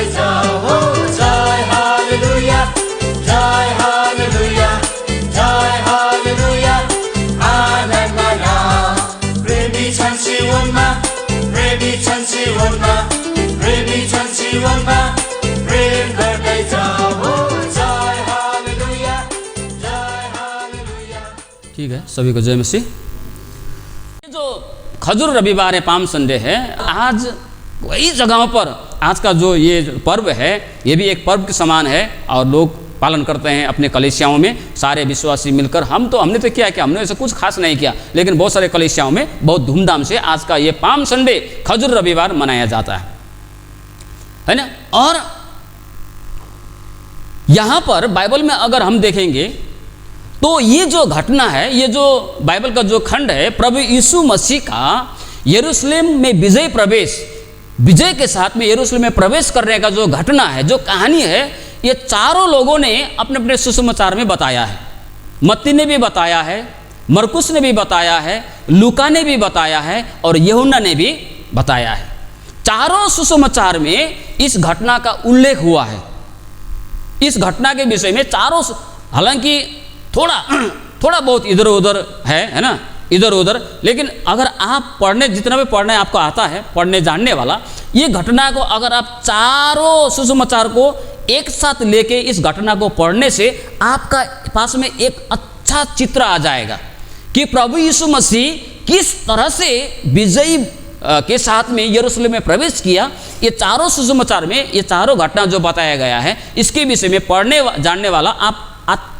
जाओ। जय हालेलुया, जय हालेलुया, जय हालेलुया, आनन्द मनाऊ। प्रेमी छन् जीवनमा, प्रेमी छन् जीवनमा, प्रेमी छन् जीवनमा, प्रेम गर्दै जाओ। जय हालेलुया, जय हालेलुया। ठीक है, सभी को जय मसीह। जो खजूर रविवार है, पाम संडे है, आज वही जगहों पर आज का जो ये पर्व है ये भी एक पर्व के समान है और लोग पालन करते हैं अपने कलीसियाओं में, सारे विश्वासी मिलकर। हमने तो क्या किया, हमने ऐसा कुछ खास नहीं किया, लेकिन बहुत सारे कलीसियाओं में बहुत धूमधाम से आज का ये पाम संडे खजूर रविवार मनाया जाता है ना। और यहाँ पर बाइबल में अगर हम देखेंगे तो ये जो घटना है, ये जो बाइबल का जो खंड है, प्रभु यीशु मसीह का यरूशलेम में विजय के साथ में यरूशलेम में प्रवेश करने का जो घटना है, जो कहानी है, ये चारों लोगों ने अपने अपने सुसमाचार में बताया है। मत्ती ने भी बताया है, मरकुस ने भी बताया है, लूका ने भी बताया है और यूहन्ना ने भी बताया है। चारों सुसमाचार में इस घटना का उल्लेख हुआ है। इस घटना के विषय में चारों, हालांकि थोड़ा बहुत इधर उधर है ना, इधर उधर, लेकिन अगर आप पढ़ने, जितना भी पढ़ने आपको आता है, पढ़ने जानने वाला, ये घटना को अगर आप चारों सुसमाचार को एक साथ लेके इस घटना को पढ़ने से आपका पास में एक अच्छा चित्र आ जाएगा कि प्रभु यीशु मसीह किस तरह से विजयी के साथ में यरूशलेम में प्रवेश किया। ये चारों सुसमाचार में ये चारों घटना जो बताया गया है, इसके विषय में पढ़ने जानने वाला आप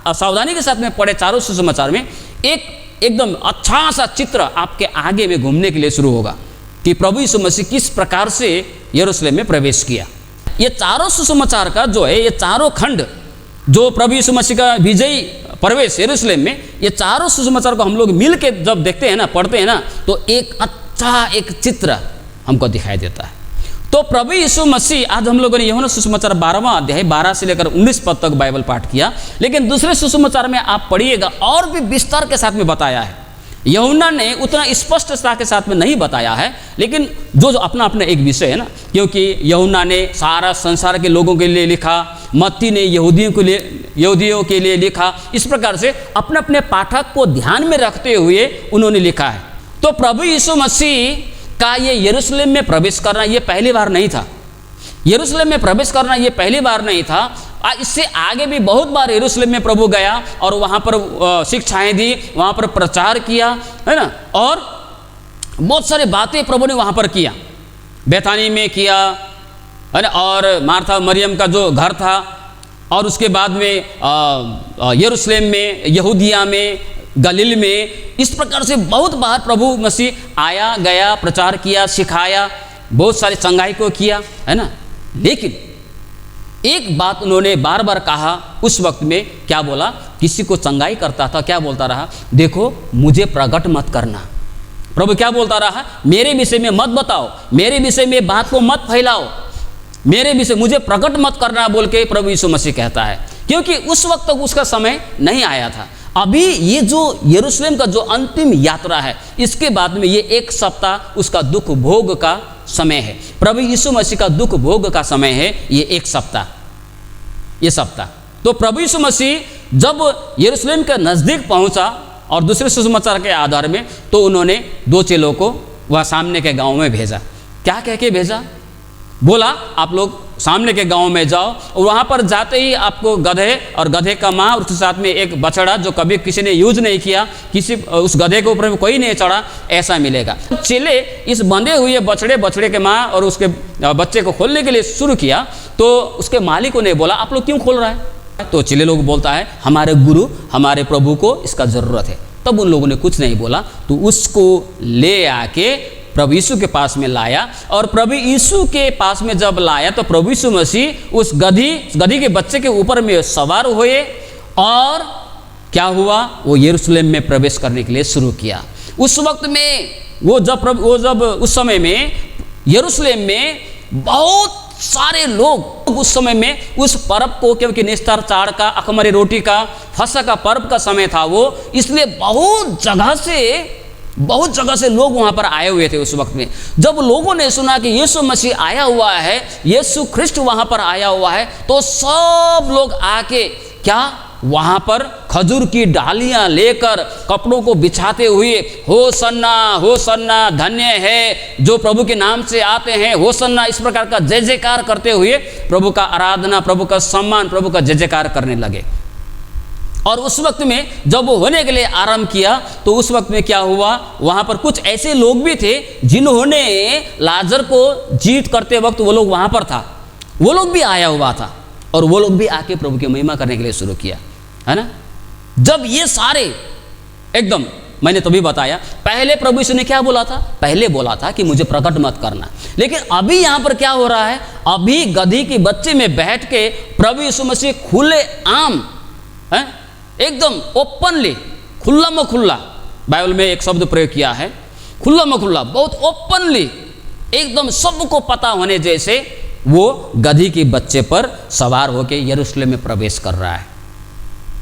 सावधानी के साथ में पढ़े चारों सुसमाचार में एकदम अच्छा सा चित्र आपके आगे में घूमने के लिए शुरू होगा कि प्रभु यीशु मसीह किस प्रकार से यरूशलेम में प्रवेश किया। ये चारों सुसमाचार का जो है, ये चारों खंड जो प्रभु यीशु मसीह का विजयी प्रवेश यरूशलेम में, ये चारों सुसमाचार को हम लोग मिल के जब देखते हैं ना, पढ़ते हैं ना, तो एक अच्छा एक चित्र हमको दिखाई देता है। तो प्रभु यीशु मसीह, आज हम लोगों ने यूहन्ना सुसमाचार 12वां अध्याय 12 से लेकर 19 पद तक बाइबल पाठ किया, लेकिन दूसरे सुसमाचार में आप पढ़िएगा और भी विस्तार के साथ में बताया है। यूहन्ना ने उतना स्पष्टता के साथ में नहीं बताया है, लेकिन जो अपना अपना एक विषय है ना, क्योंकि यूहन्ना ने सारा संसार के लोगों के लिए लिखा, मत्ती ने यहूदियों के लिए लिखा। इस प्रकार से अपने अपने पाठक को ध्यान में रखते हुए उन्होंने लिखा है। तो प्रभु यीशु मसीह का ये यरूशलेम में प्रवेश करना ये पहली बार नहीं था। यरूशलेम में प्रवेश करना ये पहली बार नहीं था। इससे आगे भी बहुत बार यरूशलेम में प्रभु गया और वहाँ पर शिक्षाएं दी, वहाँ पर प्रचार किया, है ना, और बहुत सारी बातें प्रभु ने वहाँ पर किया। बेथानी में किया, है ना, और मार्था मरियम का जो घर था, और उसके बाद में यरूशलेम में, यहूदिया में, गलील में, इस प्रकार से बहुत बार प्रभु मसीह आया गया, प्रचार किया, सिखाया, बहुत सारी चंगाई को किया, है ना। लेकिन एक बात उन्होंने बार बार कहा, उस वक्त में क्या बोला, किसी को चंगाई करता था, क्या बोलता रहा, देखो मुझे प्रकट मत करना। प्रभु क्या बोलता रहा, मेरे विषय में मत बताओ, मेरे विषय में बात को मत फैलाओ, मेरे विषय मुझे प्रकट मत करना बोल के प्रभु यीशु मसीह कहता है, क्योंकि उस वक्त तक उसका समय नहीं आया था। अभी ये जो यरूशलेम का जो अंतिम यात्रा है, इसके बाद में ये एक सप्ताह उसका दुख भोग का समय है। प्रभु यीशु मसीह का दुख भोग का समय है ये एक सप्ताह, ये सप्ताह। तो प्रभु यीशु मसीह जब यरूशलेम के नज़दीक पहुंचा और दूसरे सुसमाचार के आधार में, तो उन्होंने 2 चेलों को वह सामने के गांव में भेजा। क्या कह के भेजा, बोला आप लोग सामने के गांव में जाओ और वहाँ पर जाते ही आपको गधे और गधे का माँ और उसके साथ में एक बछड़ा जो कभी किसी ने यूज नहीं किया, किसी उस गधे के ऊपर में कोई नहीं चढ़ा, ऐसा मिलेगा। चेले इस बंधे हुए बछड़े के माँ और उसके बच्चे को खोलने के लिए शुरू किया, तो उसके मालिक ने बोला आप लोग क्यों खोल रहा है। तो चेले लोग बोलता है हमारे गुरु हमारे प्रभु को इसका ज़रूरत है। तब उन लोगों ने कुछ नहीं बोला, तो उसको ले आके प्रभु यीशु के पास में लाया, और प्रभु यीशु के पास में जब लाया तो प्रभु यीशु मसीह उस गधी के बच्चे के ऊपर में सवार हुए, और क्या हुआ, वो यरूशलेम में प्रवेश करने के लिए शुरू किया। उस वक्त में वो जब उस समय में यरूशलेम में बहुत सारे लोग उस समय में उस पर्व को, क्योंकि निस्तर चाड़ का, अखमरी रोटी का, फसह का पर्व का समय था वो, इसलिए बहुत जगह से बहुत जगह से लोग वहाँ पर आए हुए थे उस वक्त में। जब लोगों ने सुना कि यीशु मसीह आया हुआ है, यीशु ख्रिस्ट वहाँ पर आया हुआ है, तो सब लोग आके क्या वहाँ पर खजूर की डालियाँ लेकर कपड़ों को बिछाते हुए होसन्ना होसन्ना, धन्य है जो प्रभु के नाम से आते हैं, होसन्ना, इस प्रकार का जय जयकार करते हुए प्रभु का आराधना, प्रभु का सम्मान, प्रभु का जय जयकार करने लगे। और उस वक्त में जब वो होने के लिए आरंभ किया तो उस वक्त में क्या हुआ, वहाँ पर कुछ ऐसे लोग भी थे जिन्होंने लाजर को जीत करते वक्त वो लोग वहाँ पर था, वो लोग भी आया हुआ था और वो लोग भी आके प्रभु की महिमा करने के लिए शुरू किया, है ना। जब ये सारे एकदम, मैंने तभी बताया, पहले प्रभु यीशु ने क्या बोला था, पहले बोला था कि मुझे प्रकट मत करना, लेकिन अभी यहाँ पर क्या हो रहा है, अभी गधी की बच्चे में बैठ के प्रभु यीशु मसीह खुले आम, है, एकदम ओपनली, खुल्ला में खुल्ला, बाइबल में एक शब्द प्रयोग किया है, खुल्ला में खुल्ला, बहुत ओपनली, एकदम सबको पता होने जैसे वो गधी के बच्चे पर सवार होकर यरूशलेम में प्रवेश कर रहा है।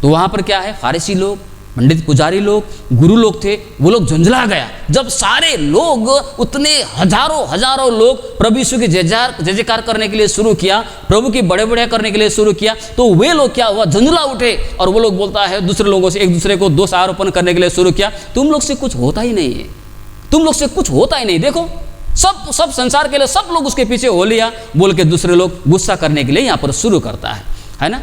तो वहाँ पर क्या है, फारिसी लोग, पंडित पुजारी लोग, गुरु लोग थे, वो लोग झुंझला गया। जब सारे लोग, उतने हजारों हजारों लोग प्रभु यीशु की जय जयकार करने के लिए शुरू किया, प्रभु की बड़े बड़े करने के लिए शुरू किया, तो वे लोग क्या हुआ, झुंझला उठे और वो लोग बोलता है दूसरे लोगों से, एक दूसरे को दोष आरोपण करने के लिए शुरू किया, तुम लोग से कुछ होता ही नहीं है, तुम लोग से कुछ होता ही नहीं, देखो सब संसार के लिए सब लोग उसके पीछे हो लिया, बोल के दूसरे लोग गुस्सा करने के लिए यहाँ पर शुरू करता है ना।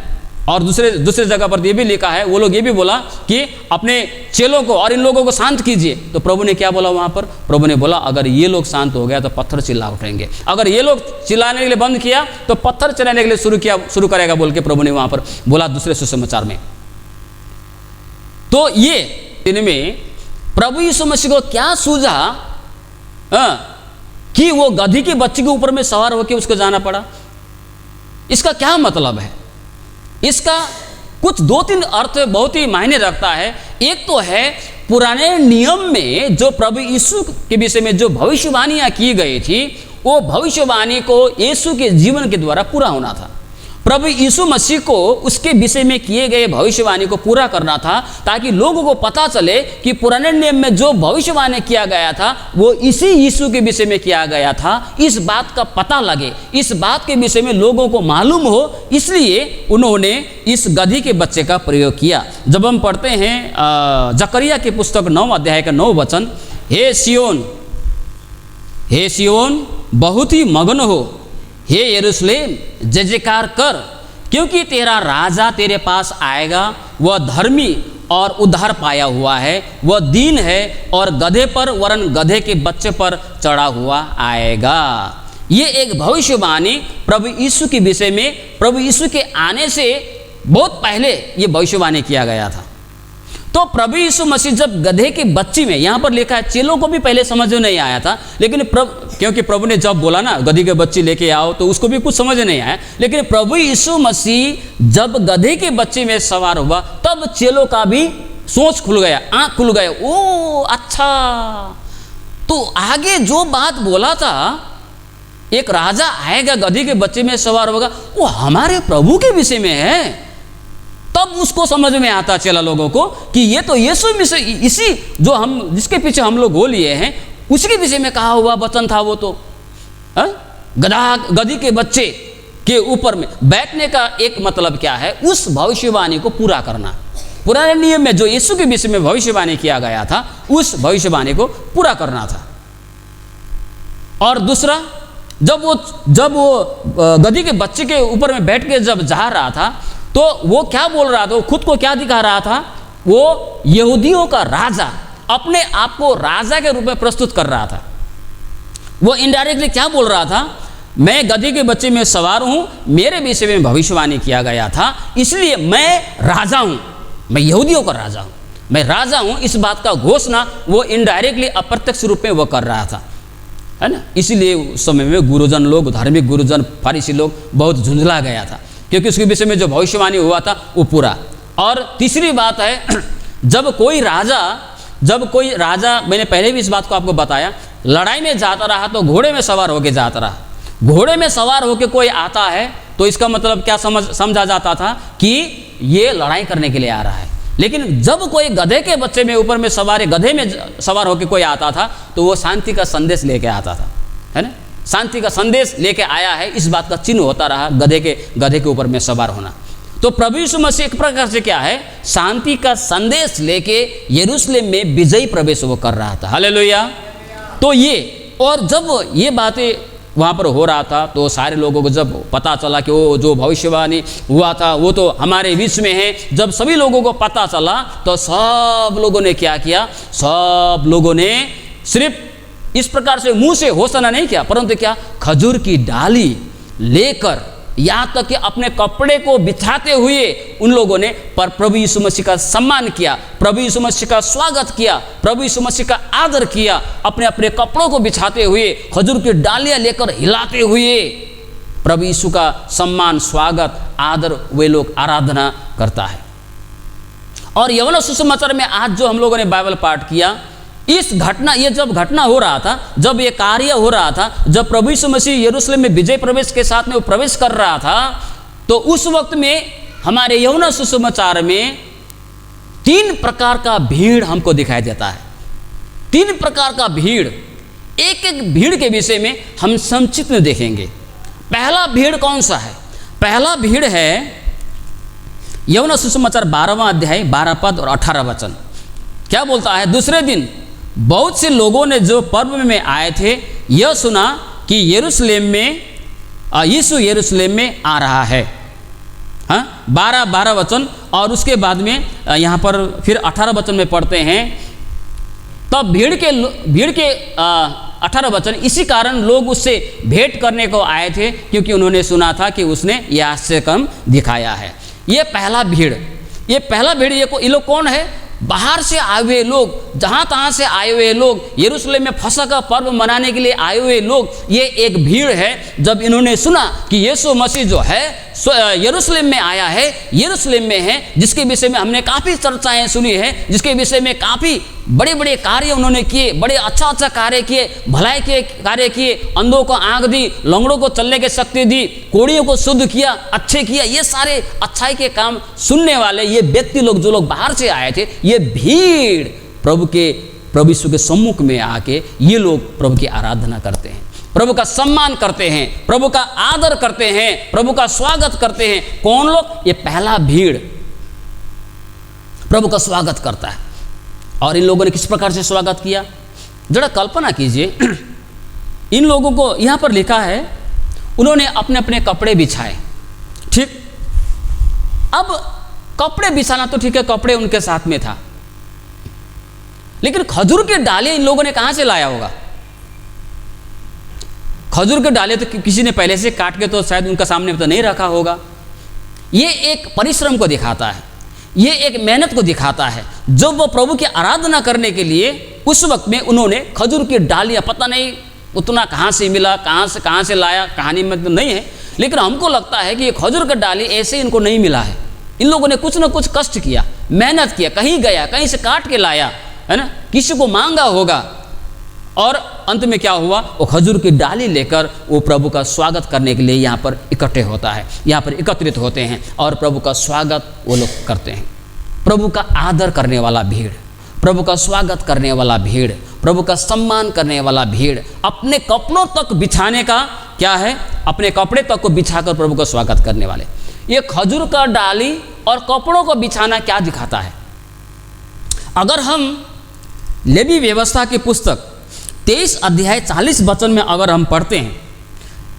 और दूसरे जगह पर ये भी लिखा है, वो लोग ये भी बोला कि अपने चेलों को और इन लोगों को शांत कीजिए। तो प्रभु ने क्या बोला वहाँ पर, प्रभु ने बोला अगर ये लोग शांत हो गया तो पत्थर चिल्ला उठेंगे, अगर ये लोग चिल्लाने के लिए बंद किया तो पत्थर चलाने के लिए शुरू करेगा, बोल के प्रभु ने वहाँ पर बोला दूसरे सुसमाचार में। तो ये दिन में प्रभु यीशु मसीह को क्या सूझा कि वो गधी के बच्चे के ऊपर में सवार होकर उसको जाना पड़ा, इसका क्या मतलब है, इसका कुछ दो तीन अर्थ बहुत ही मायने रखता है। एक तो है पुराने नियम में जो प्रभु यीशु के विषय में जो भविष्यवाणियां की गई थी, वो भविष्यवाणी को यीशु के जीवन के द्वारा पूरा होना था। प्रभु यीशु मसीह को उसके विषय में किए गए भविष्यवाणी को पूरा करना था, ताकि लोगों को पता चले कि पुराने नियम में जो भविष्यवाणी किया गया था वो इसी यीशु के विषय में किया गया था। इस बात का पता लगे, इस बात के विषय में लोगों को मालूम हो, इसलिए उन्होंने इस गधी के बच्चे का प्रयोग किया। जब हम पढ़ते हैं जकरिया की पुस्तक 9 अध्याय का 9 वचन, हे सियोन बहुत ही मगन हो, हे यरूशलेम जय जयकार कर, क्योंकि तेरा राजा तेरे पास आएगा, वह धर्मी और उद्धार पाया हुआ है, वह दीन है और गधे पर वरन गधे के बच्चे पर चढ़ा हुआ आएगा। ये एक भविष्यवाणी प्रभु यीशु के विषय में, प्रभु यीशु के आने से बहुत पहले ये भविष्यवाणी किया गया था। तो प्रभु यीशु मसीह जब गधे के बच्ची में, यहाँ पर लिखा है चेलों को भी पहले समझ में नहीं आया था, लेकिन क्योंकि प्रभु ने जब बोला ना गधी के बच्ची लेके आओ तो उसको भी कुछ समझ नहीं आया, लेकिन प्रभु यीशु मसीह जब गधे के बच्चे में सवार हुआ तब चेलों का भी सोच खुल गया, आंख खुल गया, ओ अच्छा, तो आगे जो बात बोला था एक राजा आएगा गधी के बच्चे में सवार होगा, वो हमारे प्रभु के विषय में है। तब उसको समझ में आता चला लोगों को कि ये तो यीशु मसीह, इसी जो हम जिसके पीछे हम लोग हो लिए हैं उसके विषय में कहा हुआ वचन था। वो तो गधी के बच्चे के ऊपर में बैठने का एक मतलब क्या है, उस भविष्यवाणी को पूरा करना। पुराने नियम में जो यीशु के विषय में भविष्यवाणी किया गया था उस भविष्यवाणी को पूरा करना था। और दूसरा, जब वो गधी के बच्चे के ऊपर में बैठ के जब जा रहा था तो वो क्या बोल रहा था, वो खुद को क्या दिखा रहा था, वो यहूदियों का राजा, अपने आप को राजा के रूप में प्रस्तुत कर रहा था। वो इनडायरेक्टली क्या बोल रहा था, मैं गधी के बच्चे में सवार हूं, मेरे विषय में भविष्यवाणी किया गया था, इसलिए मैं राजा हूं, मैं यहूदियों का राजा हूं, मैं राजा हूं। इस बात का घोषणा वो इनडायरेक्टली अप्रत्यक्ष रूप में वो कर रहा था, है ना। इसीलिए उस समय में गुरुजन लोग, धार्मिक गुरुजन, फारिसी लोग बहुत झुंझला गया था, क्योंकि उसके विषय में जो भविष्यवाणी हुआ था वो पूरा। और तीसरी बात है, जब कोई राजा, मैंने पहले भी इस बात को आपको बताया, लड़ाई में जाता रहा तो घोड़े में सवार होके जाता रहा। घोड़े में सवार होके कोई आता है तो इसका मतलब क्या समझा जाता था कि ये लड़ाई करने के लिए आ रहा है, लेकिन जब कोई गधे के बच्चे में ऊपर में सवार, गधे में सवार होकर कोई आता था तो वो शांति का संदेश लेके आता था, है ना। शांति का संदेश लेके आया है, इस बात का चिन्ह होता रहा गधे के ऊपर में सवार होना। तो प्रभु यीशु मसीह एक प्रकार से क्या है, शांति का संदेश लेके यरूशलेम में विजयी प्रवेश वो कर रहा था। हालेलुया। तो ये, और जब ये बातें वहाँ पर हो रहा था तो सारे लोगों को जब पता चला कि वो जो भविष्यवाणी हुआ था वो तो हमारे बीच में है, जब सभी लोगों को पता चला तो सब लोगों ने क्या किया, सब लोगों ने सिर्फ इस प्रकार से मुंह से होसना नहीं किया, परंतु क्या, खजूर की डाली लेकर, यहाँ तक कि अपने कपड़े को बिछाते हुए उन लोगों ने पर प्रभु यीशु मसीह का सम्मान किया, प्रभु यीशु मसीह का स्वागत किया, प्रभु यीशु मसीह का आदर किया। अपने अपने कपड़ों को बिछाते हुए, खजूर की डालियां लेकर हिलाते हुए प्रभु यीशु का सम्मान, स्वागत, आदर वे लोग आराधना करता है। और यूहन्ना सुसमाचार में आज जो हम लोगों ने बाइबल पाठ किया, इस घटना, ये जब घटना हो रहा था, जब ये कार्य हो रहा था, जब प्रभु यीशु मसीह यरूशलेम में विजय प्रवेश के साथ में वो प्रवेश कर रहा था, तो उस वक्त में हमारे यूहन्ना सुसमाचार में 3 प्रकार का भीड़ हमको दिखाई देता है। 3 प्रकार का भीड़, एक एक भीड़ के विषय में हम संक्षिप्त में देखेंगे। पहला भीड़ कौन सा है? पहला भीड़ है यूहन्ना सुसमाचार 12वां अध्याय 12 पद और 18 वचन। क्या बोलता है? दूसरे दिन बहुत से लोगों ने जो पर्व में आए थे यह सुना कि यीशु यरूशलेम में आ रहा है। हाँ, 12 वचन, और उसके बाद में यहाँ पर फिर 18 वचन में पढ़ते हैं, तब भीड़ के 18 वचन, इसी कारण लोग उससे भेंट करने को आए थे क्योंकि उन्होंने सुना था कि उसने यह आश्चर्य काम दिखाया है। ये पहला भीड़, ये लोग कौन है? बाहर से आए हुए लोग, जहाँ तहाँ से आए हुए लोग, यरूशलेम में फसह का पर्व मनाने के लिए आए हुए लोग, ये एक भीड़ है। जब इन्होंने सुना कि यीशु मसीह जो है यरूशलेम में आया है, यरूशलेम में है, जिसके विषय में हमने काफ़ी चर्चाएं सुनी है, जिसके विषय में काफ़ी बड़े बड़े कार्य उन्होंने किए, बड़े अच्छा कार्य किए, भलाई के कार्य किए, अंधों को आँख दी, लंगड़ों को चलने की शक्ति दी, कोढ़ियों को शुद्ध किया, अच्छे किया, ये सारे अच्छाई के काम सुनने वाले ये व्यक्ति लोग, जो लोग बाहर से आए थे, ये भीड़ प्रभु यीशु के सम्मुख में आके ये लोग प्रभु की आराधना करते हैं, प्रभु का सम्मान करते हैं, प्रभु का आदर करते हैं, प्रभु का स्वागत करते हैं। कौन लोग? ये पहला भीड़ प्रभु का स्वागत करता है। और इन लोगों ने किस प्रकार से स्वागत किया, जरा कल्पना कीजिए। इन लोगों को यहाँ पर लिखा है, उन्होंने अपने अपने कपड़े बिछाए। ठीक, अब कपड़े बिछाना तो ठीक है, कपड़े उनके साथ में था, लेकिन खजूर के डाले इन लोगों ने कहाँ से लाया होगा? खजूर के डाले तो किसी ने पहले से काट के तो शायद उनका सामने तो नहीं रखा होगा। ये एक परिश्रम को दिखाता है, ये एक मेहनत को दिखाता है। जब वो प्रभु की आराधना करने के लिए उस वक्त में उन्होंने खजूर की डालियाँ, पता नहीं उतना कहाँ से मिला, कहाँ से लाया, कहानी में तो नहीं है, लेकिन हमको लगता है कि ये खजूर का डाली ऐसे इनको नहीं मिला है। इन लोगों ने कुछ ना कुछ कष्ट किया, मेहनत किया, कहीं गया, कहीं से काट के लाया, है ना, किसी को मांगा होगा, और अंत में क्या हुआ? वो खजूर की डाली लेकर वो प्रभु का स्वागत करने के लिए यहाँ पर इकट्ठे होता है, यहाँ पर एकत्रित होते हैं और प्रभु का स्वागत वो लोग करते हैं। प्रभु का आदर करने वाला भीड़, प्रभु का स्वागत करने वाला भीड़, प्रभु का सम्मान करने वाला भीड़, अपने कपड़ों तक बिछाने का क्या है, अपने कपड़े तक को बिछाकर प्रभु का स्वागत करने वाले। ये खजूर का डाली और कपड़ों को बिछाना क्या दिखाता है? अगर हम लेवी व्यवस्था की पुस्तक 23 अध्याय 40 वचन में अगर हम पढ़ते हैं,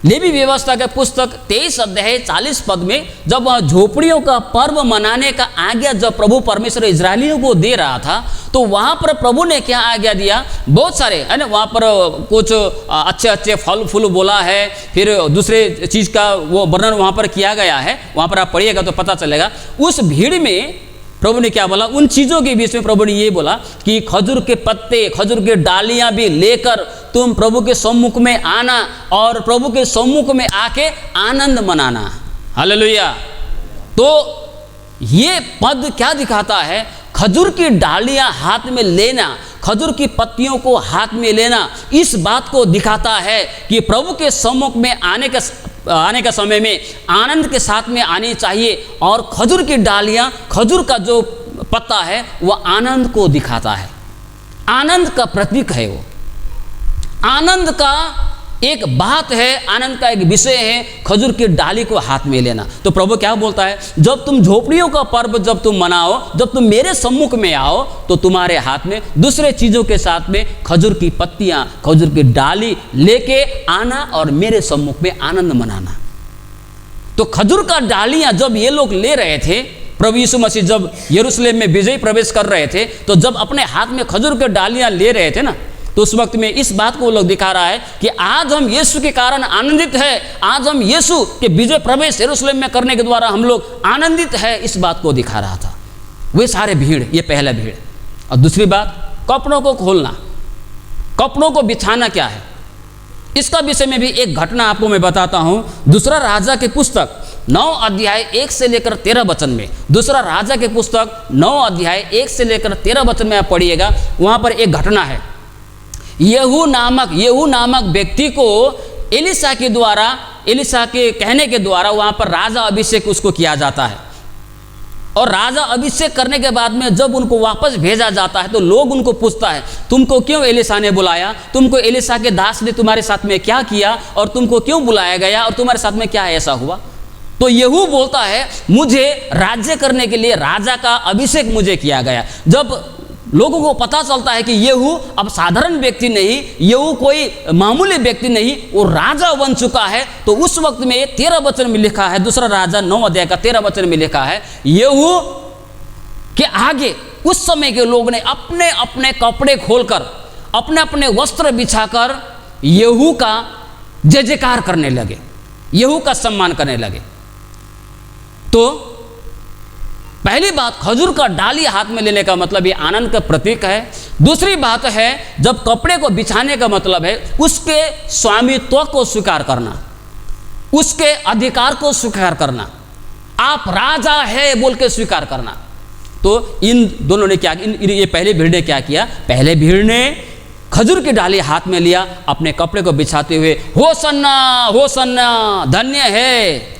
लेवी व्यवस्था के पुस्तक 23 अध्याय 40 पद में, जब वह झोपड़ियों का पर्व मनाने का आज्ञा जब प्रभु परमेश्वर इजरायलियों को दे रहा था, तो वहाँ पर प्रभु ने क्या आज्ञा दिया? बहुत सारे, है ना, वहाँ पर कुछ अच्छे अच्छे फल फूल बोला है, फिर दूसरे चीज़ का वो वर्णन वहाँ पर किया गया है, वहाँ पर आप पढ़िएगा तो पता चलेगा। उस भीड़ में प्रभु ने क्या बोला? उन चीज़ों के बीच में प्रभु ने ये बोला कि खजूर के पत्ते, खजूर की डालियाँ भी लेकर तुम प्रभु के सम्मुख में आना और प्रभु के सम्मुख में आके आनंद मनाना। हालेलुया। तो ये पद क्या दिखाता है? खजूर की डालियाँ हाथ में लेना, खजूर की पत्तियों को हाथ में लेना, इस बात को दिखाता है कि प्रभु के सम्मुख में आने का समय में आनंद के साथ में आनी चाहिए। और खजूर की डालियाँ, खजूर का जो पत्ता है वह आनंद को दिखाता है, आनंद का प्रतीक है, वो आनंद का एक बात है, आनंद का एक विषय है खजूर की डाली को हाथ में लेना। तो प्रभु क्या बोलता है, जब तुम झोपड़ियों का पर्व जब तुम मनाओ, जब तुम मेरे सम्मुख में आओ, तो तुम्हारे हाथ में दूसरे चीजों के साथ में खजूर की पत्तियां, खजूर की डाली लेके आना और मेरे सम्मुख में आनंद मनाना। तो खजूर का डालियां जब ये लोग ले रहे थे, प्रभु यीशु मसीह जब यरूशलेम में विजयी प्रवेश कर रहे थे, तो जब अपने हाथ में खजूर के डालियां ले रहे थे ना, तो उस वक्त में इस बात को वो लोग दिखा रहा है कि आज हम यीशु के कारण आनंदित है, आज हम यीशु के विजय प्रवेश यरूशलेम में करने के द्वारा हम लोग आनंदित है, इस बात को दिखा रहा था वे सारे भीड़। ये पहला भीड़। और दूसरी बात, कपड़ों को खोलना, कपड़ों को बिछाना क्या है, इसका विषय में भी एक घटना आपको मैं बताता हूं। दूसरा राजा की पुस्तक 9 अध्याय 1 से लेकर 13 वचन में, दूसरा राजा की पुस्तक 9 अध्याय 1 से लेकर 13 वचन में आप पढ़िएगा, वहां पर एक घटना है। येहू नामक व्यक्ति को एलिशा के द्वारा, एलिशा के कहने के द्वारा वहां पर राजा अभिषेक उसको किया जाता है। और राजा अभिषेक करने के बाद में जब उनको वापस भेजा जाता है, तो लोग उनको पूछता है, तुमको क्यों एलिशा ने बुलाया, तुमको एलिशा के दास ने तुम्हारे साथ में क्या किया, और तुमको क्यों बुलाया गया, और तुम्हारे साथ में क्या ऐसा हुआ। तो येहू बोलता है, मुझे राज्य करने के लिए राजा का अभिषेक मुझे किया गया। जब लोगों को पता चलता है कि येहू अब साधारण व्यक्ति नहीं, येहू कोई मामूली व्यक्ति नहीं, वो राजा बन चुका है, तो उस वक्त में 13 वचन में लिखा है, दूसरा राजा 9 अध्याय का 13 वचन में लिखा है, येहू के आगे उस समय के लोग ने अपने अपने कपड़े खोलकर, अपने अपने वस्त्र बिछाकर येहू का जय जयकार करने लगे, येहू का सम्मान करने लगे। तो पहली बात, खजूर का डाली हाथ में लेने का मतलब ये आनंद का प्रतीक है। दूसरी बात है, जब कपड़े को बिछाने का मतलब है उसके स्वामित्व को स्वीकार करना, उसके अधिकार को स्वीकार करना, आप राजा है बोल के स्वीकार करना। तो इन दोनों ने क्या, ये पहले भीड़ ने क्या किया, पहले भीड़ ने खजूर की डाली हाथ में लिया, अपने कपड़े को बिछाते हुए होसन्ना होसन्ना, धन्य है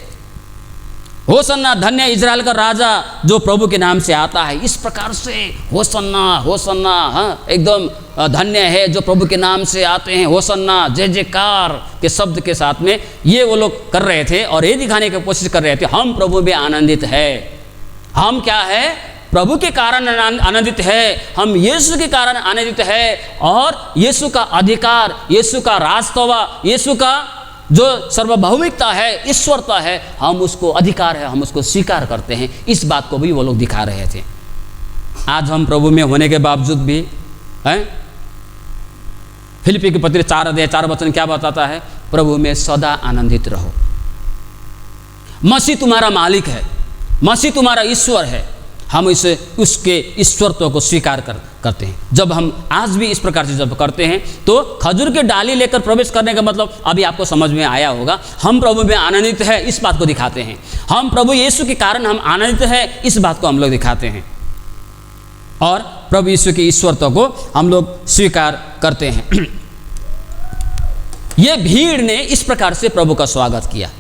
होसन्ना, धन्य इजराइल का राजा जो प्रभु के नाम से आता है, इस प्रकार से होसन्ना होसन्ना, हाँ एकदम धन्य है जो प्रभु के नाम से आते हैं, होसन्ना, जय जयकार के शब्द के साथ में ये वो लोग कर रहे थे और ये दिखाने की कोशिश कर रहे थे, हम प्रभु में आनंदित है। हम क्या है, प्रभु के कारण आनंदित है, हम यीशु के कारण आनंदित है, और यीशु का अधिकार, यीशु का राजत्व, यीशु का जो सार्वभौमिकता है, ईश्वरता है, हम उसको अधिकार है, हम उसको स्वीकार करते हैं। इस बात को भी वो लोग दिखा रहे थे। आज हम प्रभु में होने के बावजूद भी हैं, फिलिप्पी के पत्र 4 अध्याय 4 वचन क्या बताता है, प्रभु में सदा आनंदित रहो। मसीह तुम्हारा मालिक है, मसीह तुम्हारा ईश्वर है, हम इसे उसके ईश्वरत्व को स्वीकार करते हैं। जब हम आज भी इस प्रकार से जब करते हैं, तो खजूर की डाली लेकर प्रवेश करने का मतलब अभी आपको समझ में आया होगा, हम प्रभु में आनंदित है, इस बात को दिखाते हैं। हम प्रभु यीशु के कारण हम आनंदित है, इस बात को हम लोग दिखाते हैं, और प्रभु यीशु के ईश्वरत्व को हम लोग स्वीकार करते हैं। ये भीड़ ने इस प्रकार से प्रभु का स्वागत किया।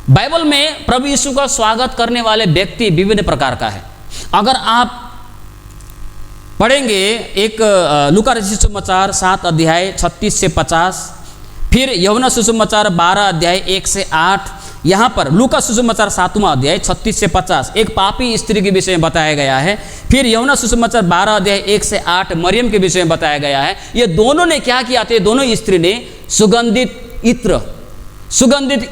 बाइबल में प्रभु यीशु का स्वागत करने वाले व्यक्ति विभिन्न प्रकार का है। अगर आप पढ़ेंगे एक लूका रचित सुसमाचार 7 अध्याय 36 से 50, फिर यूहन्ना सुसमाचार 12 अध्याय 1 से 8, यहाँ पर लूका सुसमाचार 7वां अध्याय 36 से 50 एक पापी स्त्री के विषय में बताया गया है। फिर यूहन्ना सुसमाचार 12 अध्याय 1 से 8 मरियम के विषय में बताया गया है। ये दोनों ने क्या किया था, दोनों स्त्री ने सुगंधित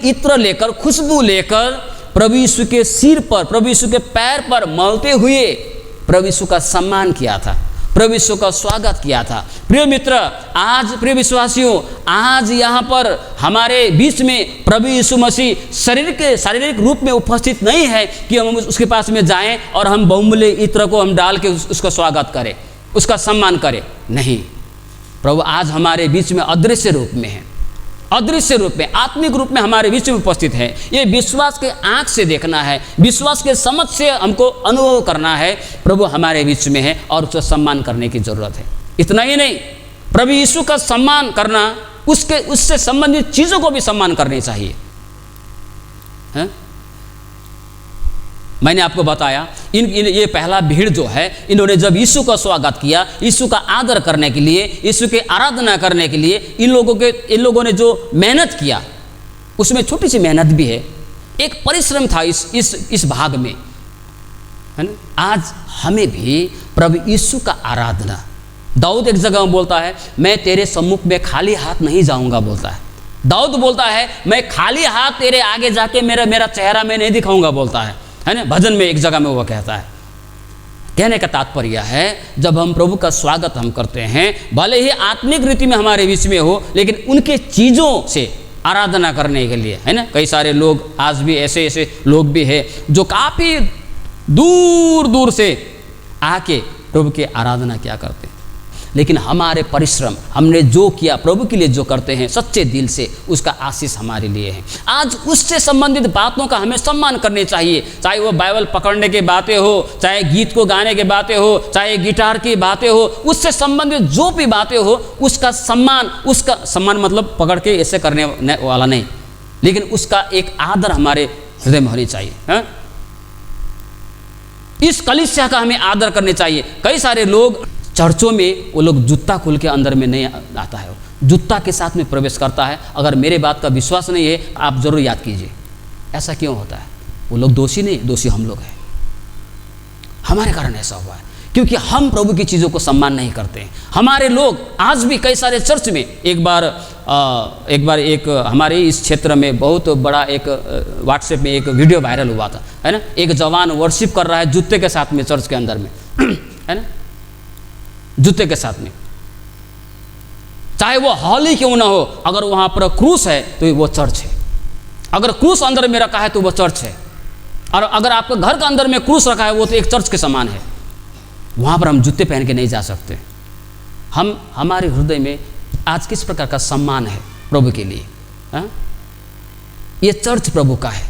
इत्र लेकर, खुशबू लेकर प्रभु यीशु के सिर पर, प्रभु यीशु के पैर पर मलते हुए प्रभु यीशु का सम्मान किया था, प्रभु यीशु का स्वागत किया था। प्रिय मित्र, आज प्रिय विश्वासियों, आज यहाँ पर हमारे बीच में प्रभु यीशु मसीह शारीरिक रूप में उपस्थित नहीं है कि हम उसके पास में जाएं और हम बहुमूल्य इत्र को हम डाल के उसका स्वागत करें, उसका सम्मान करें। नहीं, प्रभु आज हमारे बीच में अदृश्य रूप में है, अदृश्य रूप में, आत्मिक रूप में हमारे बीच में उपस्थित है। ये विश्वास के आंख से देखना है, विश्वास के समझ से हमको अनुभव करना है, प्रभु हमारे बीच में है और उसका सम्मान करने की जरूरत है। इतना ही नहीं, प्रभु यीशु का सम्मान करना, उससे संबंधित चीज़ों को भी सम्मान करनी चाहिए। मैंने आपको बताया ये पहला भीड़ जो है, इन्होंने जब यीशु का स्वागत किया, यीशु का आदर करने के लिए, यीशु की आराधना करने के लिए इन लोगों ने जो मेहनत किया, उसमें छोटी सी मेहनत भी है, एक परिश्रम था इस भाग में, है ना। आज हमें भी प्रभु यीशु का आराधना, दाऊद एक जगह में बोलता है, मैं तेरे सम्मुख में खाली हाथ नहीं जाऊंगा, बोलता है। दाऊद बोलता है, मैं खाली हाथ तेरे आगे जाके मेरा चेहरा मैं नहीं दिखाऊंगा, बोलता है ना। भजन में एक जगह में वो कहता है। कहने का तात्पर्य है, जब हम प्रभु का स्वागत हम करते हैं, भले ही आत्मिक रीति में हमारे बीच में हो, लेकिन उनके चीज़ों से आराधना करने के लिए, है ना। कई सारे लोग आज भी ऐसे लोग भी हैं जो काफ़ी दूर दूर से आके प्रभु की आराधना क्या करते हैं, लेकिन हमारे परिश्रम, हमने जो किया प्रभु के लिए जो करते हैं सच्चे दिल से, उसका आशीष हमारे लिए है। आज उससे संबंधित बातों का हमें सम्मान करनी चाहिए, चाहे वो बाइबल पकड़ने की बातें हो, चाहे गीत को गाने की बातें हो, चाहे गिटार की बातें हो, उससे संबंधित जो भी बातें हो उसका सम्मान मतलब पकड़ के ऐसे करने वाला नहीं, लेकिन उसका एक आदर हमारे हृदय में होनी चाहिए, है? इस कलीसिया का हमें आदर करने चाहिए। कई सारे लोग चर्चों में वो लोग जूता खोल के अंदर में नहीं आता है, जूता के साथ में प्रवेश करता है। अगर मेरे बात का विश्वास नहीं है, आप जरूर याद कीजिए ऐसा क्यों होता है। वो लोग दोषी नहीं, दोषी हम लोग हैं, हमारे कारण ऐसा हुआ है, क्योंकि हम प्रभु की चीज़ों को सम्मान नहीं करते हैं। हमारे लोग आज भी कई सारे चर्च में, एक बार एक हमारे इस क्षेत्र में बहुत बड़ा एक व्हाट्सएप में एक वीडियो वायरल हुआ था, है ना। एक जवान वर्शिप कर रहा है जूते के साथ में चर्च के अंदर में, है ना, जूते के साथ में, चाहे वो हॉल ही क्यों ना हो, अगर वहाँ पर क्रूस है तो वो चर्च है। अगर क्रूस अंदर में रखा है तो वो चर्च है, और अगर आपके घर के अंदर में क्रूस रखा है वो तो एक चर्च के समान है। वहाँ पर हम जूते पहन के नहीं जा सकते। हमारे हृदय में आज किस प्रकार का सम्मान है प्रभु के लिए, हा? ये चर्च प्रभु का है।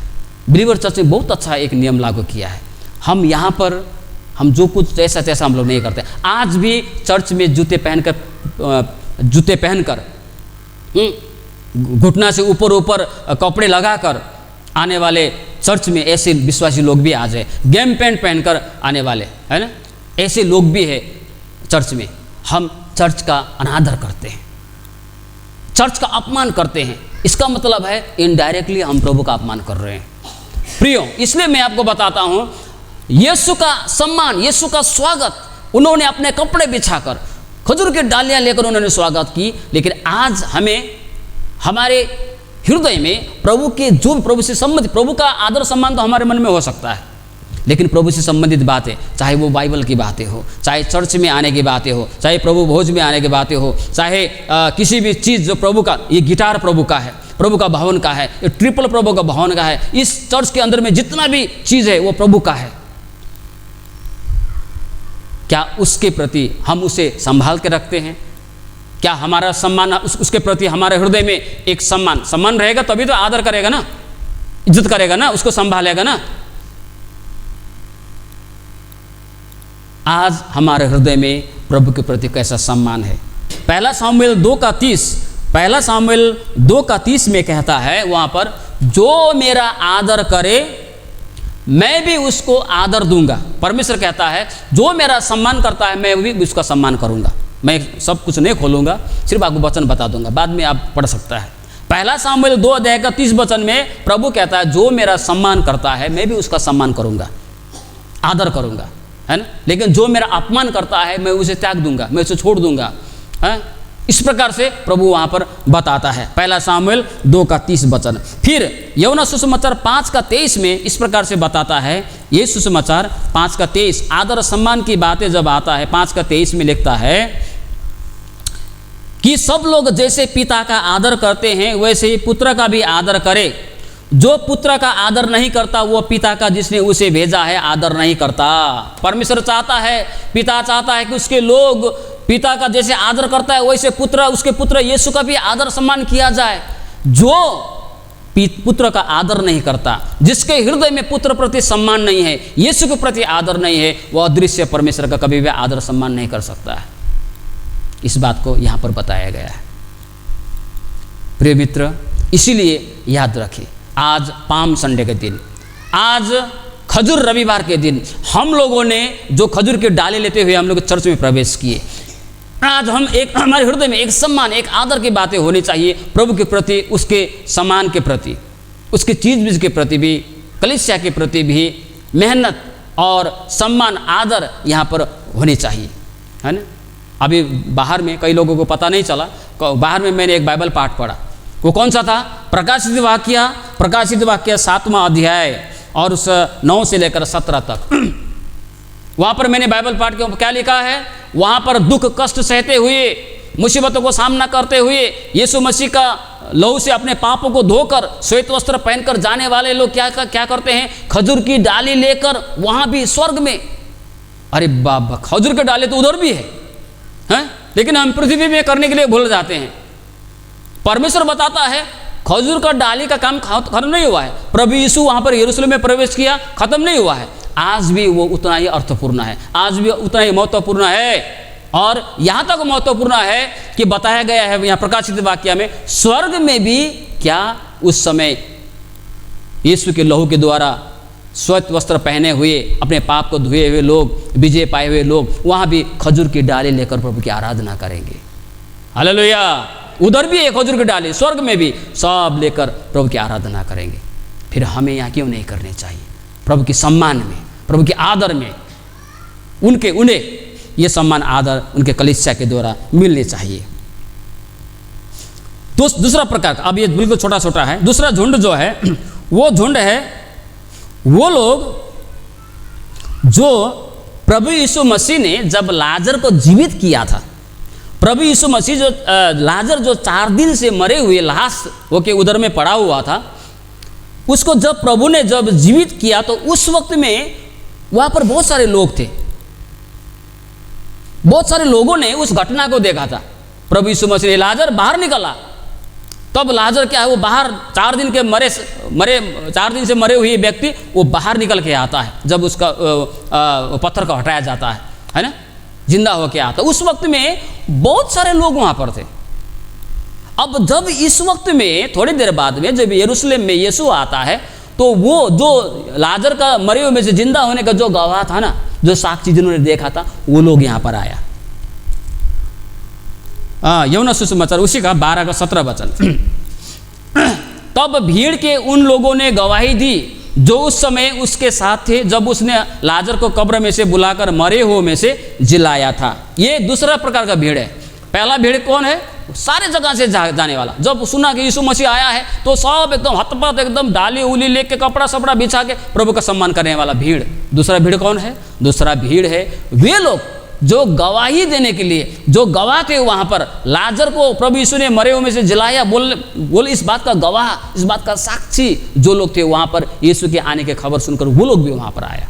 बिलीवर चर्च ने बहुत अच्छा एक नियम लागू किया है। हम यहाँ पर हम जो कुछ जैसा तैसा हम लोग नहीं करते। आज भी चर्च में जूते पहनकर घुटना से ऊपर कपड़े लगाकर आने वाले चर्च में ऐसे विश्वासी लोग भी आ जाए, गेम पैंट पहनकर आने वाले, है ना, ऐसे लोग भी है चर्च में। हम चर्च का अनादर करते हैं, चर्च का अपमान करते हैं। इसका मतलब है इनडायरेक्टली हम प्रभु का अपमान कर रहे हैं। प्रियो, इसलिए मैं आपको बताता हूं, यीशु का सम्मान, यीशु का स्वागत, उन्होंने अपने कपड़े बिछाकर, खजूर की डालियां लेकर उन्होंने स्वागत की। लेकिन आज हमें हमारे हृदय में प्रभु के जो प्रभु से संबंधित, प्रभु का आदर सम्मान तो हमारे मन में हो सकता है, लेकिन प्रभु से संबंधित बातें, चाहे वो बाइबल की बातें हो, चाहे चर्च में आने की बातें हो, चाहे प्रभु भोज में आने की बातें हो, चाहे किसी भी चीज़ जो प्रभु का, ये गिटार प्रभु का है, प्रभु का भवन का है, ये ट्रिपल प्रभु का भवन का है, इस चर्च के अंदर में जितना भी चीज़ है वो प्रभु का है। क्या उसके प्रति हम उसे संभाल के रखते हैं? क्या हमारा सम्मान, उसके प्रति हमारे हृदय में एक सम्मान रहेगा, तभी तो आदर करेगा ना, इज्जत करेगा ना, उसको संभालेगा ना। आज हमारे हृदय में प्रभु के प्रति कैसा सम्मान है? पहला सामुएल 2:30 में कहता है, वहां पर, जो मेरा आदर करे मैं भी उसको आदर दूंगा। परमेश्वर कहता है, जो मेरा सम्मान करता है मैं भी उसका सम्मान करूंगा। मैं सब कुछ नहीं खोलूंगा, सिर्फ आपको वचन बता दूंगा, बाद में आप पढ़ सकता है। पहला सामुएल 2:30 में प्रभु कहता है, जो मेरा सम्मान करता है मैं भी उसका सम्मान करूंगा, आदर करूंगा, है ना। लेकिन जो मेरा अपमान करता है मैं उसे त्याग दूंगा, मैं उसे छोड़ दूंगा, है। इस प्रकार से प्रभु वहां पर बताता है। पहला सामुएल 2:30। फिर यूहन्ना सुसमाचार 5:23 में इस प्रकार से बताता है। ये सुसमाचार 5:23 आदर सम्मान की बातें जब आता है, 5:23 में लिखता है कि सब लोग जैसे पिता का आदर करते हैं वैसे ही पुत्र का भी आदर करे। जो पुत्र का आदर नहीं करता वो पिता का जिसने उसे भेजा है आदर नहीं करता। परमेश्वर चाहता है, पिता चाहता है कि उसके लोग पिता का जैसे आदर करता है वैसे उसके पुत्र यीशु का भी आदर सम्मान किया जाए। जो पुत्र का आदर नहीं करता, जिसके हृदय में पुत्र प्रति सम्मान नहीं है, यीशु के प्रति आदर नहीं है, वह अदृश्य परमेश्वर का कभी भी आदर सम्मान नहीं कर सकता है। इस बात को यहाँ पर बताया गया है। प्रिय मित्र, इसीलिए याद रखें, आज पाम संडे के दिन, आज खजूर रविवार के दिन हम लोगों ने जो खजूर के डाले लेते हुए हम लोग चर्च में प्रवेश किए। आज हम एक हमारे हृदय में एक सम्मान, एक आदर की बातें होनी चाहिए प्रभु के प्रति, उसके सम्मान के प्रति, उसके चीज बीज के प्रति भी, कलीसिया के प्रति भी मेहनत और सम्मान आदर यहाँ पर होनी चाहिए, है ना। अभी बाहर में कई लोगों को पता नहीं चला, बाहर में मैंने एक बाइबल पाठ पढ़ा। वो कौन सा था? प्रकाशित वाक्य 7वां अध्याय और उस 9 से लेकर 17 तक। वहाँ पर मैंने बाइबल पाठ के क्या लिखा है? वहाँ पर दुख कष्ट सहते हुए, मुसीबतों को सामना करते हुए, यीशु मसीह का लहू से अपने पापों को धोकर श्वेत वस्त्र पहनकर जाने वाले लोग क्या करते हैं? खजूर की डाली लेकर वहाँ भी स्वर्ग में। अरे बाबा, खजूर की डाली तो उधर भी है, लेकिन हम पृथ्वी में करने के लिए भूल जाते हैं। परमेश्वर बताता है खजूर का डाली का काम खत्म नहीं हुआ है। प्रभु यीशु वहाँ पर यरूशलेम में प्रवेश किया, खत्म नहीं हुआ है। आज भी वो उतना ही अर्थपूर्ण है, आज भी उतना ही महत्वपूर्ण है। और यहाँ तक महत्वपूर्ण है कि बताया गया है यहाँ प्रकाशित वाक्य में, स्वर्ग में भी क्या उस समय यीशु के लहू के द्वारा श्वेत वस्त्र पहने हुए, अपने पाप को धुए हुए लोग, विजय पाए हुए लोग वहाँ भी खजूर की डाली लेकर प्रभु की आराधना करेंगे। हालेलुया। उधर भी एक खजूर की डाली, स्वर्ग में भी सब लेकर प्रभु की आराधना करेंगे। फिर हमें यहाँ क्यों नहीं करनी चाहिए? प्रभु के सम्मान में, प्रभु के आदर में उन्हें ये सम्मान आदर उनके कलीसिया के द्वारा मिलने चाहिए। दूसरा प्रकार का, अब ये बिल्कुल छोटा छोटा है, दूसरा झुंड जो है वो झुंड है वो लोग जो प्रभु यीशु मसीह ने जब लाजर को जीवित किया था, प्रभु यीशु मसीह जो लाजर जो 4 दिन से मरे हुए लाश होके उधर में पड़ा हुआ था, उसको जब प्रभु ने जब जीवित किया तो उस वक्त में वहां पर बहुत सारे लोग थे, बहुत सारे लोगों ने उस घटना को देखा था। प्रभु यीशु मसीह लाजर बाहर निकला, तब लाजर क्या है, वो बाहर 4 दिन के 4 दिन से मरे हुए व्यक्ति वो बाहर निकल के आता है जब उसका पत्थर को हटाया जाता है ना, जिंदा होके आता। उस वक्त में बहुत सारे लोग वहां पर थे। अब जब इस वक्त में थोड़ी देर बाद में जब यरूशलेम में यीशु आता है, तो वो जो लाजर का मरे हुए में से जिंदा होने का जो गवाह था ना, जो साक्षी जिन्होंने देखा था, वो लोग यहाँ पर आया। यूहन्ना सुसमाचार उसी का 12 का 17 वचन। तब भीड़ के उन लोगों ने गवाही दी जो उस समय उसके साथ थे, जब उसने लाजर को कब्र में से बुलाकर मरे हुए में से जिलाया था। ये दूसरा प्रकार का भीड़ है। पहला भीड़ कौन है? सारे जगह से जाने वाला। जब सुना कि यीशु मसीह आया है तो सब एकदम हतपत, एकदम डाली उली लेके कपड़ा सपड़ा बिछा के प्रभु का सम्मान करने वाला भीड़। दूसरा भीड़ कौन है? दूसरा भीड़ है वे लोग जो गवाही देने के लिए, जो गवाह थे वहां पर, लाजर को प्रभु यीशु ने मरे हुए में से जिलाया, बोल इस बात का गवाह, इस बात का साक्षी जो लोग थे वहां पर, यीशु के आने की खबर सुनकर वो लोग भी वहां पर आया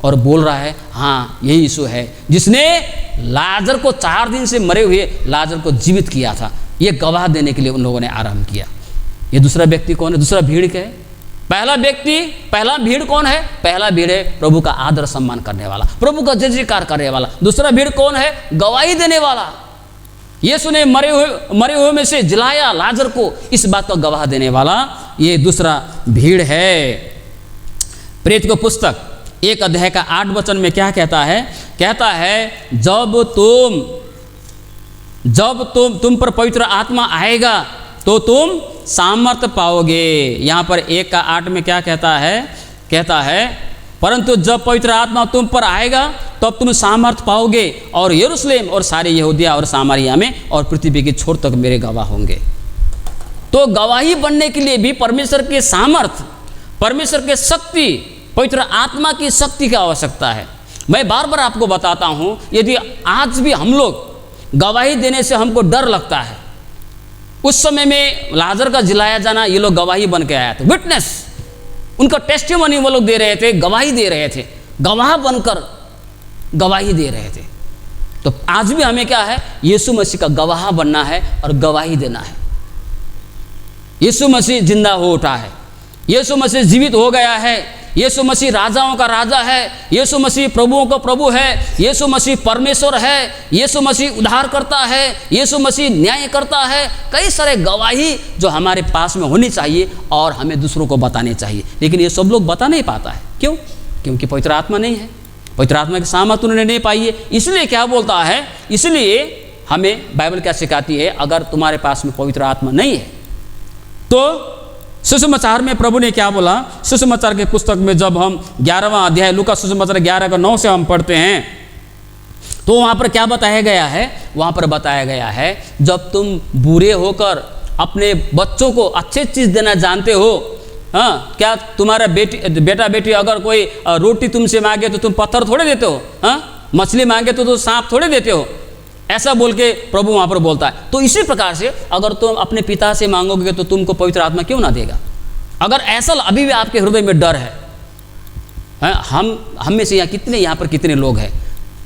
और बोल रहा है, हाँ यही यीशु है जिसने लाजर को 4 दिन से मरे हुए लाजर को जीवित किया था। ये गवाह देने के लिए उन लोगों ने आरंभ किया। ये दूसरा व्यक्ति कौन है? दूसरा भीड़ क्या है? पहला भीड़ कौन है? पहला भीड़ है प्रभु का आदर सम्मान करने वाला, प्रभु का जय जयकार करने वाला। दूसरा भीड़ कौन है? गवाही देने वाला। यीशु ने मरे हुए में से जिलाया लाजर को, इस बात का गवाह देने वाला ये दूसरा भीड़ है। प्रेरित को पुस्तक 1 अध्याय का 8 वचन में क्या कहता है? कहता है जब तुम पर पवित्र आत्मा आएगा तो तुम सामर्थ्य पाओगे। यहाँ पर 1 का 8 में क्या कहता है? कहता है परंतु जब पवित्र आत्मा तुम पर आएगा तब तुम सामर्थ्य पाओगे और यरूशलेम और सारे यहूदिया और सामरिया में और पृथ्वी के छोर तक मेरे गवाह होंगे। तो गवाही बनने के लिए भी परमेश्वर के सामर्थ्य, परमेश्वर के शक्ति, पवित्र आत्मा की शक्ति की आवश्यकता है। मैं बार बार आपको बताता हूँ, यदि आज भी हम लोग गवाही देने से हमको डर लगता है, उस समय में लाजर का जिलाया जाना, ये लोग गवाही बन के आया था, विटनेस, उनका टेस्टिमनी वो लोग दे रहे थे, गवाही दे रहे थे, गवाह बनकर गवाही दे रहे थे। तो आज भी हमें क्या है? यीशु मसीह का गवाह बनना है और गवाही देना है। यीशु मसीह जिंदा हो उठा है, यीशु मसीह जीवित हो गया है, यीशु मसीह राजाओं का राजा है, यीशु मसीह प्रभुओं का प्रभु है, यीशु मसीह परमेश्वर है, यीशु मसीह उद्धार करता है, यीशु मसीह न्याय करता है। कई सारे गवाही जो हमारे पास में होनी चाहिए और हमें दूसरों को बताने चाहिए, लेकिन ये सब लोग बता नहीं पाता है। क्यों? क्योंकि पवित्र आत्मा नहीं है, पवित्र आत्मा की सामर्थ उन्होंने नहीं पाई है। इसलिए क्या बोलता है, इसलिए हमें बाइबल क्या सिखाती है, अगर तुम्हारे पास में पवित्र आत्मा नहीं है तो सुसमाचार में प्रभु ने क्या बोला, सुसमाचार के पुस्तक में जब हम 11वां अध्याय लूका सुसमाचार 11:9 से हम पढ़ते हैं तो वहाँ पर क्या बताया गया है, वहाँ पर बताया गया है जब तुम बुरे होकर अपने बच्चों को अच्छे चीज़ देना जानते हो, हाँ, क्या तुम्हारा बेटा बेटी अगर कोई रोटी तुमसे मांगे तो तुम पत्थर थोड़े देते हो, हाँ, मछली मांगे तो सांप थोड़े देते हो, ऐसा बोल के प्रभु वहाँ पर बोलता है। तो इसी प्रकार से अगर तुम अपने पिता से मांगोगे तो तुमको पवित्र आत्मा क्यों ना देगा। अगर ऐसा अभी भी आपके हृदय में डर है, हम में से यहाँ पर कितने लोग हैं,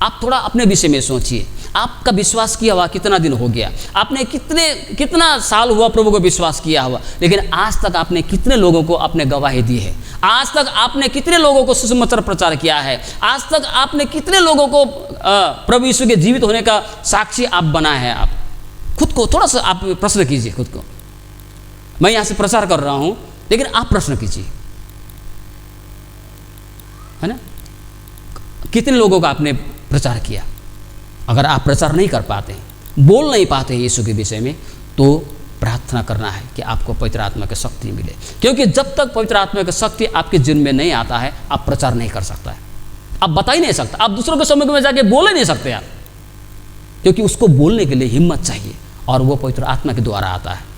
आप थोड़ा अपने विषय में सोचिए, आपका विश्वास किया हुआ कितना दिन हो गया, आपने कितना साल हुआ प्रभु को विश्वास किया हुआ, लेकिन आज तक आपने कितने लोगों को अपने गवाही दी है, आज तक आपने कितने लोगों को सुसमाचार प्रचार किया है, आज तक आपने कितने लोगों को प्रभु यीशु के जीवित होने का साक्षी आप बनाए हैं। आप खुद को थोड़ा सा आप प्रश्न कीजिए, खुद को। मैं यहाँ से प्रचार कर रहा हूँ लेकिन आप प्रश्न कीजिए, है ना, कितने लोगों का आपने प्रचार किया। अगर आप प्रचार नहीं कर पाते, बोल नहीं पाते यीशु के विषय में, तो प्रार्थना करना है कि आपको पवित्र आत्मा की शक्ति मिले, क्योंकि जब तक पवित्र आत्मा की शक्ति आपके जीवन में नहीं आता है आप प्रचार नहीं कर सकता है, आप बता ही नहीं सकता, आप दूसरों के सम्मुख में जाके बोल ही नहीं सकते आप, क्योंकि उसको बोलने के लिए हिम्मत चाहिए और वो पवित्र आत्मा के द्वारा आता है।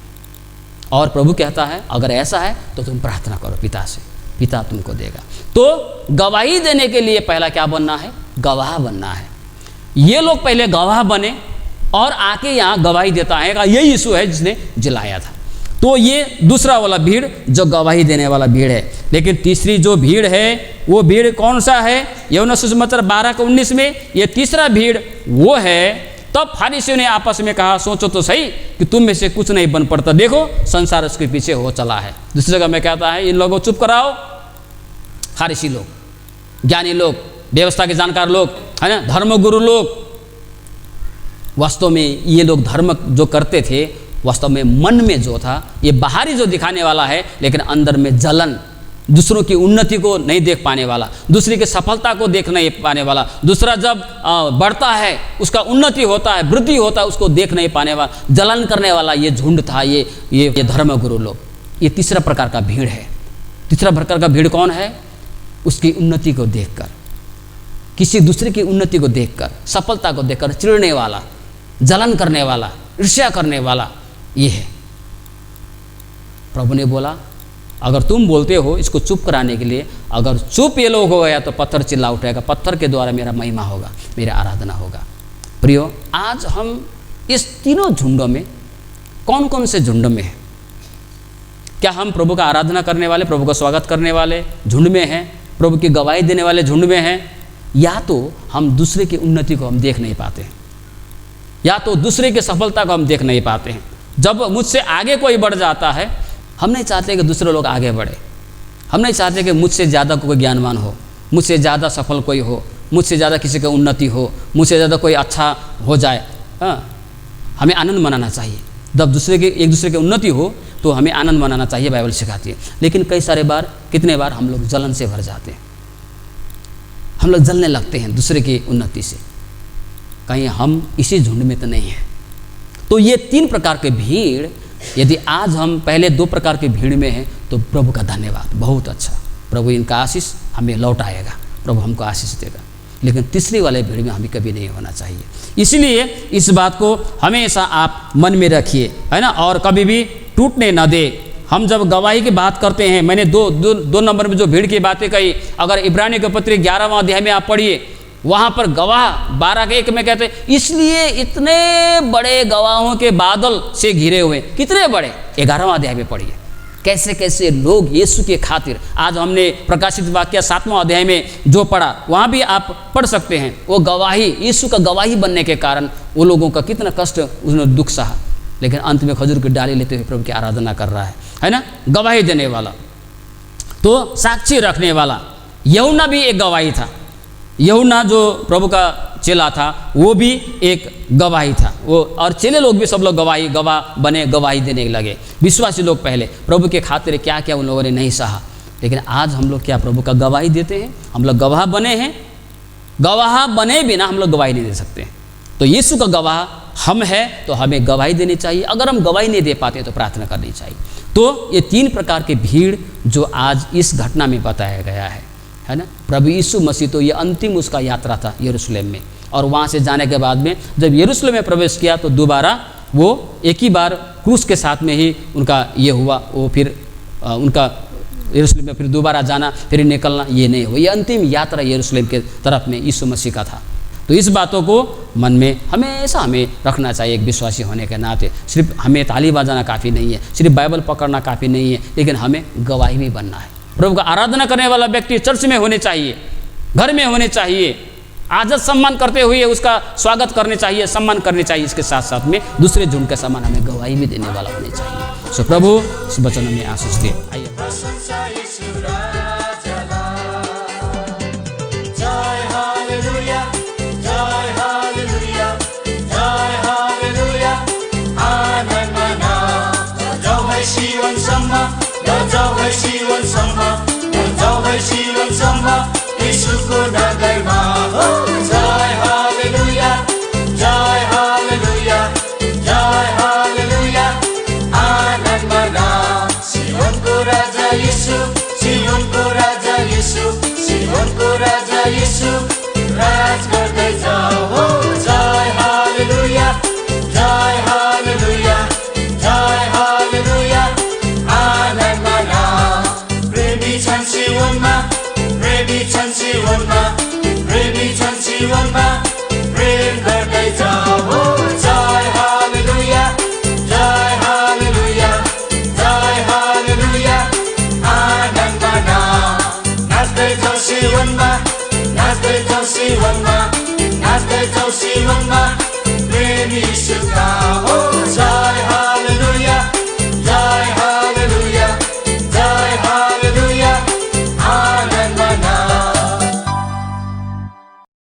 और प्रभु कहता है अगर ऐसा है तो तुम प्रार्थना करो पिता से, पिता तुमको देगा। तो गवाही देने के लिए पहला क्या बनना है, गवाह बनना है। ये लोग पहले गवाह बने और आके यहाँ गवाही देता है कि यही यीशु है जिसने जिलाया था। तो ये दूसरा वाला भीड़ जो गवाही देने वाला भीड़ है। लेकिन तीसरी जो भीड़ है वो भीड़ कौन सा है, यूहन्ना सुसमाचार 12:19 में ये तीसरा भीड़ वो है, तब फरीसियों ने आपस में कहा, सोचो तो सही कि तुम में से कुछ नहीं बन पड़ता, देखो संसार उसके पीछे हो चला है। दूसरी जगह में कहता है इन लोगों चुप कराओ, फरीसी लोग, ज्ञानी लोग, व्यवस्था के जानकार लोग, है ना, धर्मगुरु लोग। वास्तव में ये लोग धर्म जो करते थे, वास्तव में मन में जो था, ये बाहरी जो दिखाने वाला है, लेकिन अंदर में जलन, दूसरों की उन्नति को नहीं देख पाने वाला, दूसरी की सफलता को देख नहीं पाने वाला, दूसरा जब बढ़ता है उसका उन्नति होता है, वृद्धि होता है, उसको देख नहीं पाने वाला, जलन करने वाला ये झुंड था, ये धर्मगुरु लोग। ये तीसरा प्रकार का भीड़ है। तीसरा प्रकार का भीड़ कौन है, उसकी उन्नति को देखकर, किसी दूसरे की उन्नति को देखकर, सफलता को देखकर चिढ़ने वाला, जलन करने वाला, ईर्ष्या करने वाला, ये है। प्रभु ने बोला अगर तुम बोलते हो इसको चुप कराने के लिए, अगर चुप ये लोग हो गया तो पत्थर चिल्ला उठेगा, पत्थर के द्वारा मेरा महिमा होगा, मेरा आराधना होगा। प्रियो, आज हम इस तीनों झुंडों में कौन कौन से झुंड में हैं? क्या हम प्रभु का आराधना करने वाले, प्रभु का स्वागत करने वाले झुंड में हैं, प्रभु की गवाही देने वाले झुंड में हैं, या तो हम दूसरे की उन्नति को हम देख नहीं पाते हैं, या तो दूसरे की सफलता को हम देख नहीं पाते हैं। जब मुझसे आगे कोई बढ़ जाता है, हम नहीं चाहते कि दूसरे लोग आगे बढ़े, हम नहीं चाहते कि मुझसे ज़्यादा कोई ज्ञानवान हो, मुझसे ज़्यादा सफल कोई हो, मुझसे ज़्यादा किसी का उन्नति हो, मुझसे ज़्यादा कोई अच्छा हो जाए। हाँ, हमें आनंद मनाना चाहिए। जब एक दूसरे की उन्नति हो तो हमें आनंद मनाना चाहिए, बाइबल सिखाती है। लेकिन कई सारे बार, कितने बार हम लोग जलन से भर जाते हैं, हम लोग जलने लगते हैं दूसरे की उन्नति से, कहीं हम इसी झुंड में तो नहीं हैं। तो ये तीन प्रकार के भीड़, यदि आज हम पहले दो प्रकार के भीड़ में हैं तो प्रभु का धन्यवाद, बहुत अच्छा, प्रभु इनका आशीष हमें लौट आएगा, प्रभु हमको आशीष देगा। लेकिन तीसरी वाले भीड़ में हमें कभी नहीं होना चाहिए। इसलिए इस बात को हमेशा आप मन में रखिए, है ना, और कभी भी टूटने न दे। हम जब गवाही की बात करते हैं, मैंने दो नंबर में जो भीड़ की बातें कही, अगर इब्रानियों के पत्र 11वां अध्याय में आप पढ़िए, वहाँ पर गवाह 12:1 में कहते हैं, इसलिए इतने बड़े गवाहों के बादल से घिरे हुए, कितने बड़े, 11वां अध्याय में पढ़िए कैसे कैसे लोग यीशु के खातिर। आज हमने प्रकाशित वाक्य 7वां अध्याय में जो पढ़ा, वहाँ भी आप पढ़ सकते हैं। वो गवाही, यीशु का गवाही बनने के कारण वो लोगों का कितना कष्ट, उसने दुख सहा, लेकिन अंत में खजूर की डाली लेते हुए प्रभु की आराधना कर रहा है ना, गवाही देने वाला, तो साक्षी रखने वाला। यूहन्ना भी एक गवाही था, यूहन्ना जो प्रभु का चेला था वो भी एक गवाही था, वो और चेले लोग भी सब लोग गवाह बने, गवाही देने लगे। विश्वासी लोग पहले प्रभु के खातिर क्या क्या उन लोगों ने नहीं सहा, लेकिन आज हम लोग क्या प्रभु का गवाही देते हैं? हम लोग गवाह बने हैं। गवाह बने बिना हम लोग गवाही नहीं दे सकते। तो यीशु का गवाह हम है, तो हमें गवाही देनी चाहिए। अगर हम गवाही नहीं दे पाते तो प्रार्थना करनी चाहिए। तो ये 3 प्रकार की भीड़ जो आज इस घटना में बताया गया है ना। प्रभु यीशु मसीह तो ये अंतिम उसका यात्रा था यरूशलेम में, और वहाँ से जाने के बाद में जब यरूशलेम में प्रवेश किया तो दोबारा वो एक ही बार क्रूस के साथ में ही उनका ये हुआ, वो फिर उनका यरूशलेम में फिर दोबारा जाना फिर निकलना ये नहीं हुआ। ये अंतिम यात्रा यरूशलेम के तरफ में यीशु मसीह का था। तो इस बातों को मन में हमेशा हमें रखना चाहिए। एक विश्वासी होने के नाते सिर्फ हमें ताली बजाना काफ़ी नहीं है, सिर्फ बाइबल पकड़ना काफ़ी नहीं है, लेकिन हमें गवाही भी बनना है। प्रभु का आराधना करने वाला व्यक्ति चर्च में होने चाहिए, घर में होने चाहिए, आदर सम्मान करते हुए उसका स्वागत करने चाहिए, सम्मान करने चाहिए। इसके साथ साथ में दूसरे झुंड के समान हमें गवाही भी देने वाला होने चाहिए। सो प्रभु इस वचन में आशीष दे। आइए यीशुको नगरमा हो जय हालेलुया, जय हालेलुया, जय हालेलुया, आनन्द मनाऊ। सियोनको राजा यीशु, सियोनको राजा यीशु, सियोनको राजा यीशु राज गर्दैछ हो जय हालेलुया, जय हालेलुया, जय हालेलुया, आनन्द मनाऊ। प्रेमी छन् सियोनमा, प्रेमी छन् सियोनमा, प्रेमी छन् सियोनमा, प्रेम गर्दैछ हो जय हालेलुया, जय हालेलुया, जय हालेलुया, आनन्द मनाऊ। नाच्दैछौ सियोनमा, नाच्दैछौ सियोनमा, नाच्दैछौ सियोनमा, प्रेम यीशु